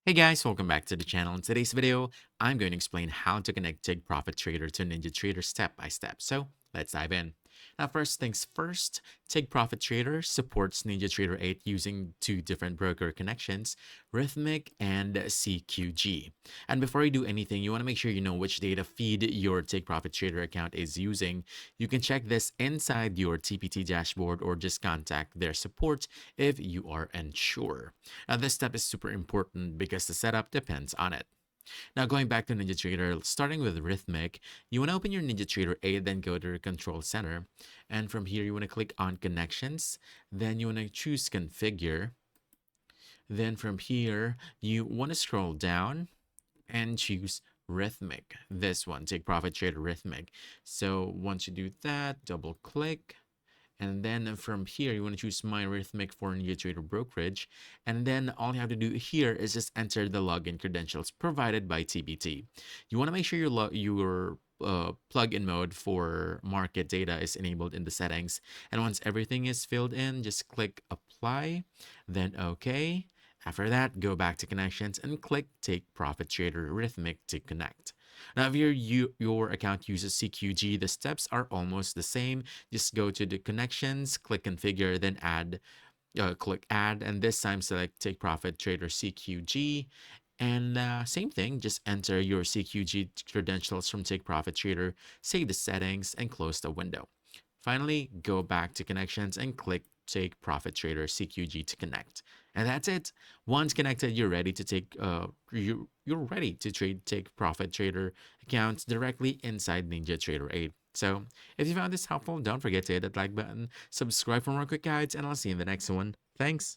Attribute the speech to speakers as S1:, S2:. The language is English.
S1: Hey guys, welcome back to the channel. In today's video, I'm going to explain how to connect Take Profit Trader to Ninjatrader step by step. So let's dive in. Now, first things first, Take Profit Trader supports Ninjatrader 8 using two different broker connections, Rhythmic and CQG. And before you do anything, you want to make sure you know which data feed your Take Profit Trader account is using. You can check this inside your TPT dashboard or just contact their support if you are unsure. Now, this step is super important because the setup depends on it. Now, going back to NinjaTrader, starting with Rhythmic, you want to open your NinjaTrader 8, then go to the Control Center. And from here, you want to click on Connections. Then you want to choose Configure. Then from here, you want to scroll down and choose Rhythmic. This one, Take Profit Trader Rhythmic. So once you do that, double click. And then from here, you want to choose My Rhythmic for NinjaTrader Brokerage. And then all you have to do here is just enter the login credentials provided by TBT. You want to make sure your plugin mode for market data is enabled in the settings. And once everything is filled in, just click Apply, then OK. After that, go back to Connections and click Take Profit Trader Rhythmic to connect. Now, if your account uses CQG, the steps are almost the same. Just go to the connections, click configure, then click add, and this time select Take Profit Trader CQG. And same thing, just enter your CQG credentials from Take Profit Trader, save the settings, and close the window. Finally, go back to connections and click Take Profit Trader CQG to connect. And that's it. Once connected, you're ready to you're ready to trade Take Profit Trader accounts directly inside NinjaTrader 8. So, if you found this helpful, don't forget to hit that like button, subscribe for more quick guides, and I'll see you in the next one. Thanks.